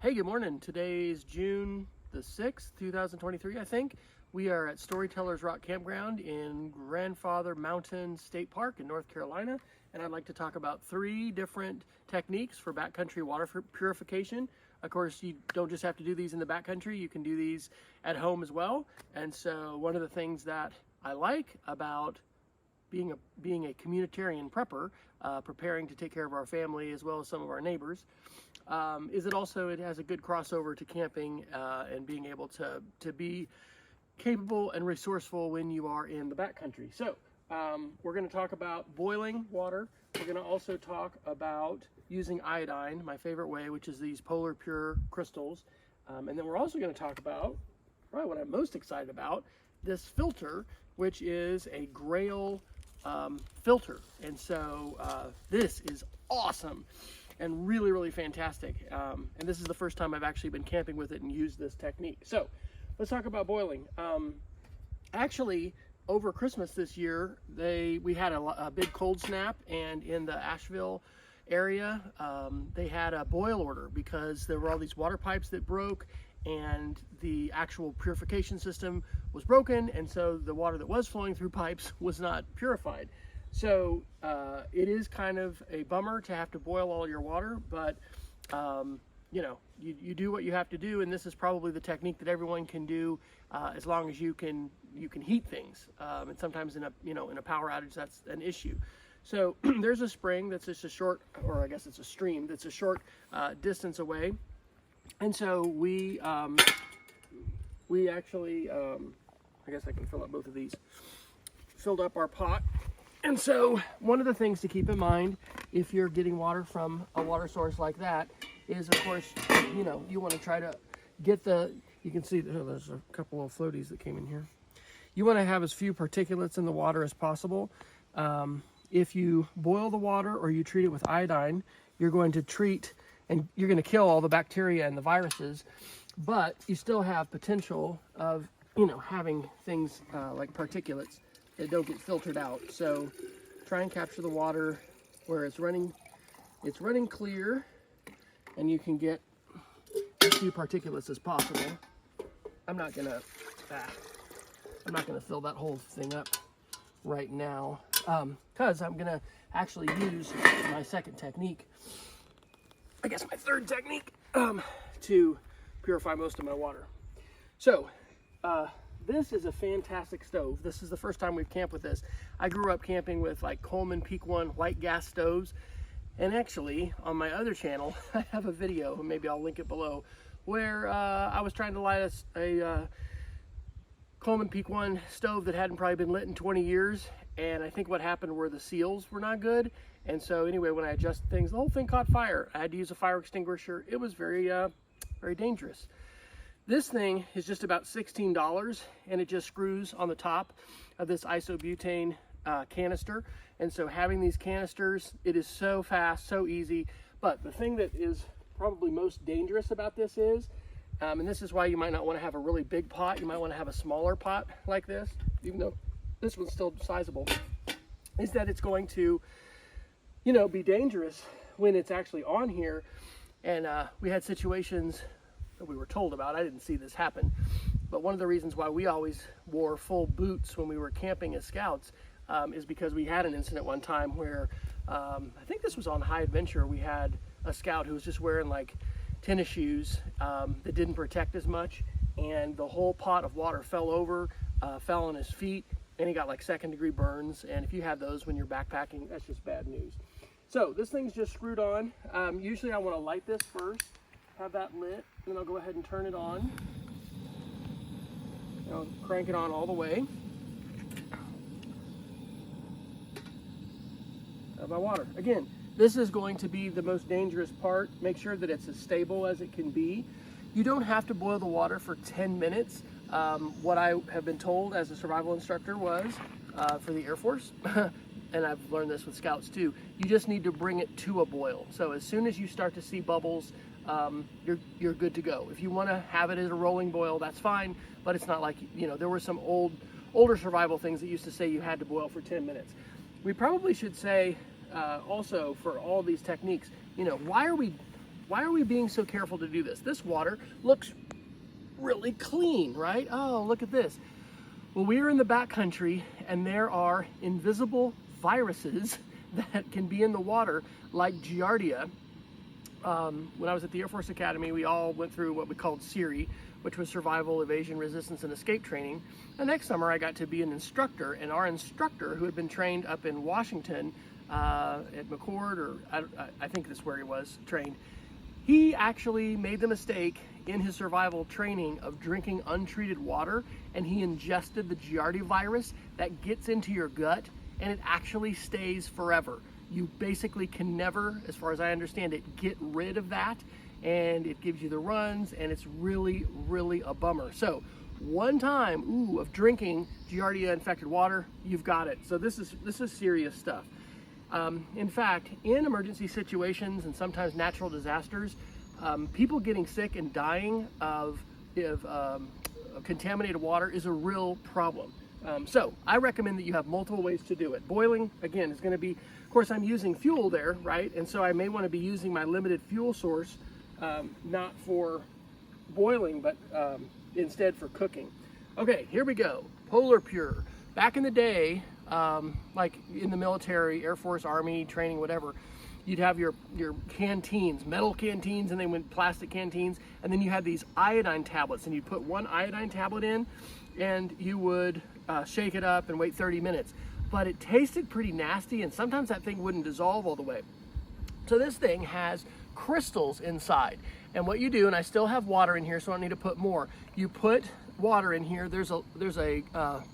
Hey, good morning. Today's June the 6th, 2023, I think. We are at Storytellers Rock Campground in Grandfather Mountain State Park in North Carolina, and I'd like to talk about 3 different techniques for backcountry water purification. Of course, you don't just have to do these in the backcountry, you can do these at home as well. And so one of the things that I like about being a communitarian prepper, preparing to take care of our family as well as some of our neighbors, is that also it has a good crossover to camping and being able to be capable and resourceful when you are in the backcountry. So we're going to talk about boiling water. We're going to also talk about using iodine, my favorite way, which is these polar pure crystals. And then we're also going to talk about probably what I'm most excited about, this filter, which is a Grail filter. And so this is awesome and really, really fantastic. And this is the first time I've actually been camping with it and used this technique. So let's talk about boiling. Actually, over Christmas this year, we had a big cold snap, and in the Asheville area, they had a boil order because there were all these water pipes that broke and the actual purification system was broken, and so the water that was flowing through pipes was not purified. So it is kind of a bummer to have to boil all your water, but you know, you do what you have to do, and this is probably the technique that everyone can do as long as you can heat things. And sometimes in a power outage, that's an issue. So there's a spring that's just a short, or I guess it's a stream that's a short distance away, and so we actually I guess I can fill up both of these. Filled up our pot. And so one of the things to keep in mind if you're getting water from a water source like that is, of course, you want to try to get you can see there's a couple of floaties that came in here. You want to have as few particulates in the water as possible. If you boil the water or you treat it with iodine, you're going to treat and you're going to kill all the bacteria and the viruses, but you still have potential of having things like particulates that don't get filtered out. So try and capture the water where it's running clear, and you can get as few particulates as possible. I'm not gonna fill that whole thing up right now because I'm gonna actually use my second technique, I guess my third technique, to purify most of my water. So this is a fantastic stove. This is the first time we've camped with this. I grew up camping with like Coleman Peak 1 white gas stoves. And actually, on my other channel, I have a video, and maybe I'll link it below, where I was trying to light a Coleman Peak 1 stove that hadn't probably been lit in 20 years. And I think what happened were the seals were not good. And so anyway, when I adjusted things, the whole thing caught fire. I had to use a fire extinguisher. It was very, very dangerous. This thing is just about $16, and it just screws on the top of this iso-butane canister. And so having these canisters, it is so fast, so easy. But the thing that is probably most dangerous about this is, and this is why you might not want to have a really big pot, you might want to have a smaller pot like this, even though this one's still sizable, is that it's going to, be dangerous when it's actually on here. And we had situations that we were told about. I didn't see this happen, but one of the reasons why we always wore full boots when we were camping as scouts is because we had an incident one time where I think this was on High Adventure. We had a scout who was just wearing like tennis shoes that didn't protect as much, and the whole pot of water fell over, fell on his feet, and he got like 2nd-degree burns. And if you have those when you're backpacking, that's just bad news. So this thing's just screwed on. Usually I want to light this first, have that lit, and then I'll go ahead and turn it on. I'll crank it on all the way. Have my water. Again, this is going to be the most dangerous part. Make sure that it's as stable as it can be. You don't have to boil the water for 10 minutes. What I have been told as a survival instructor was, for the Air Force, and I've learned this with scouts too, you just need to bring it to a boil. So as soon as you start to see bubbles, you're good to go. If you want to have it as a rolling boil, that's fine, but it's not like, there were some older survival things that used to say you had to boil for 10 minutes. We probably should say also for all these techniques, why are we why are we being so careful to do this? This water looks really clean, right? Oh, look at this. Well, we are in the backcountry, and there are invisible viruses that can be in the water, like Giardia. When I was at the Air Force Academy, we all went through what we called SERE, which was survival, evasion, resistance, and escape training. The next summer, I got to be an instructor, and our instructor, who had been trained up in Washington at McCord, or I think that's where he was trained, he actually made the mistake in his survival training of drinking untreated water, and he ingested the Giardia virus that gets into your gut, and it actually stays forever. You basically can never, as far as I understand it, get rid of that, and it gives you the runs, and it's really, really a bummer. So one time, of drinking Giardia infected water, you've got it. So this is serious stuff. In fact, in emergency situations and sometimes natural disasters, people getting sick and dying of contaminated water is a real problem. So I recommend that you have multiple ways to do it. Boiling, again, is going to be, of course, I'm using fuel there, right? And so I may want to be using my limited fuel source, not for boiling, but instead for cooking. Okay, here we go. Polar Pure. Back in the day, like in the military, Air Force, Army, training, whatever, you'd have your canteens, metal canteens, and then went plastic canteens, and then you had these iodine tablets, and you'd put one iodine tablet in, and you would shake it up and wait 30 minutes. But it tasted pretty nasty, and sometimes that thing wouldn't dissolve all the way. So this thing has crystals inside, and what you do, and I still have water in here, so I don't need to put more. You put water in here. There's a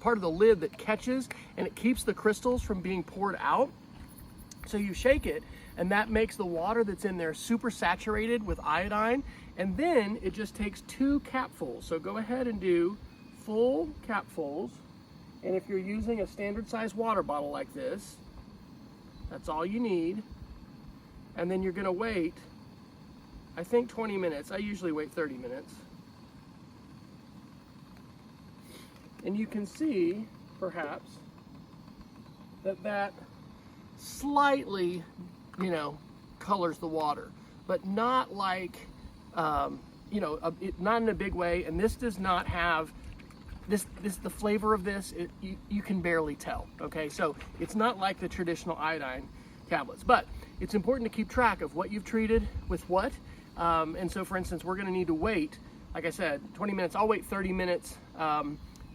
part of the lid that catches, and it keeps the crystals from being poured out. So you shake it, and that makes the water that's in there super saturated with iodine, and then it just takes 2 capfuls. So go ahead and do full capfuls, and if you're using a standard size water bottle like this, that's all you need. And then you're gonna wait, I think 20 minutes. I usually wait 30 minutes. And you can see, perhaps, that slightly, colors the water, but not like, not in a big way. And this does not have, the flavor of this, you can barely tell, okay? So it's not like the traditional iodine tablets, but it's important to keep track of what you've treated with what. And so, for instance, we're gonna need to wait, like I said, 20 minutes. I'll wait 30 minutes.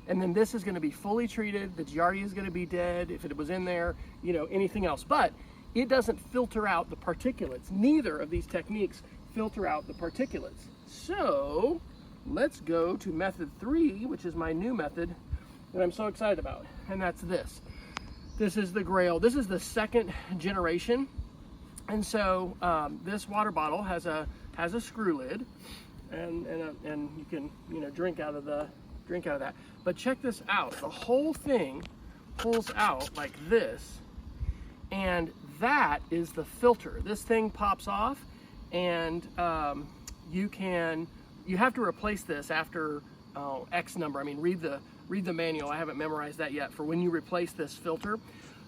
And then this is going to be fully treated. The Giardia is going to be dead if it was in there, anything else. But it doesn't filter out the particulates. Neither of these techniques filter out the particulates. So let's go to method 3, which is my new method that I'm so excited about. And that's this. This is the Grail. This is the 2nd generation. And so this water bottle has a screw lid, and you can drink out of that. But check this out. The whole thing pulls out like this, and that is the filter. This thing pops off, and you have to replace this after X number. I mean, read the manual. I haven't memorized that yet for when you replace this filter.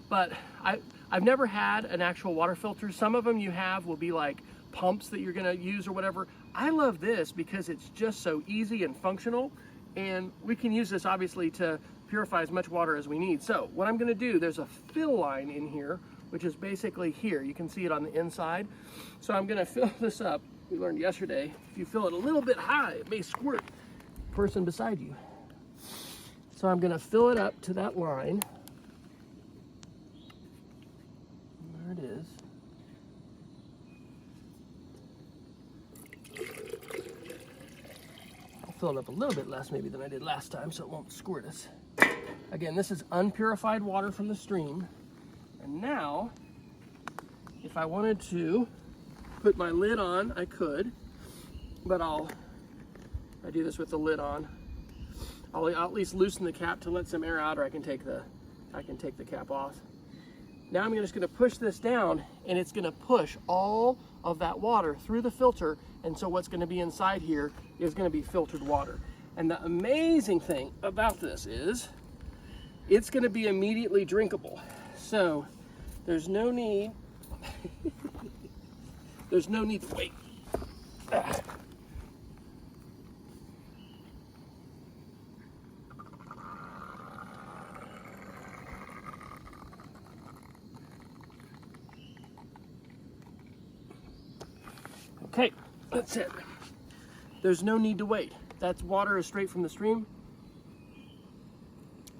But I've never had an actual water filter. Some of them you have will be like pumps that you're gonna use or whatever. I love this because it's just so easy and functional. And we can use this obviously to purify as much water as we need. So what I'm gonna do, there's a fill line in here, which is basically here. You can see it on the inside. So I'm gonna fill this up. We learned yesterday, if you fill it a little bit high, it may squirt the person beside you. So I'm gonna fill it up to that line. There it is. Fill it up a little bit less maybe than I did last time, so it won't squirt us. Again, this is unpurified water from the stream. And now, if I wanted to put my lid on, I could, but I do this with the lid on. I'll at least loosen the cap to let some air out, or I can take the cap off. Now I'm just gonna push this down, and it's gonna push all of that water through the filter, and so what's gonna be inside here is gonna be filtered water. And the amazing thing about this is it's gonna be immediately drinkable. So there's no need, to wait. Okay, that's it. There's no need to wait. That water is straight from the stream.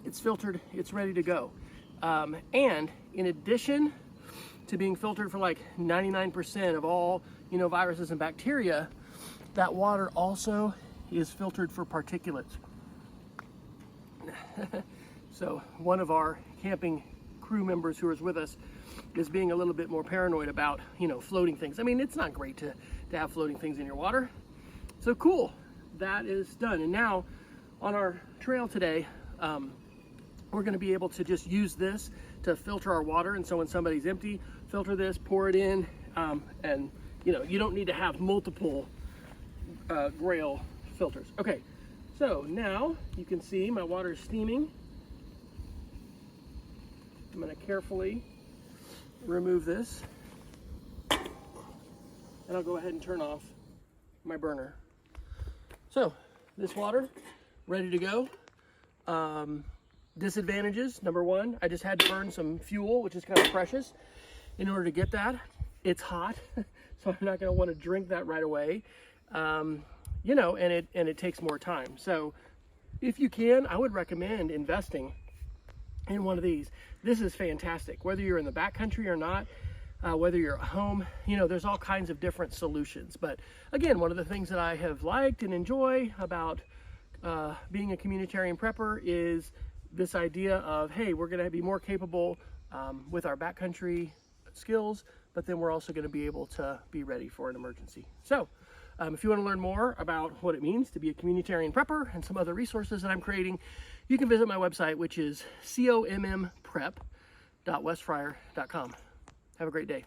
It's filtered, it's ready to go. And in addition to being filtered for like 99% of all, viruses and bacteria, that water also is filtered for particulates. So one of our camping crew members who is with us is being a little bit more paranoid about, floating things. I mean, it's not great to have floating things in your water. So cool, that is done. And now on our trail today, we're going to be able to just use this to filter our water. And so when somebody's empty, filter this, pour it in, and you don't need to have multiple Grail filters. Okay, so now you can see my water is steaming. I'm going to carefully remove this, and I'll go ahead and turn off my burner. So this water ready to go. Disadvantages, number one, I just had to burn some fuel, which is kind of precious, in order to get that. It's hot, so I'm not going to want to drink that right away. And it takes more time. So if you can, I would recommend investing in one of these. This is fantastic, whether you're in the backcountry or not, whether you're at home, there's all kinds of different solutions. But again, one of the things that I have liked and enjoy about being a communitarian prepper is this idea of, hey, we're going to be more capable with our backcountry skills, but then we're also going to be able to be ready for an emergency. So if you want to learn more about what it means to be a communitarian prepper and some other resources that I'm creating, you can visit my website, which is commprep.westfryer.com. Have a great day.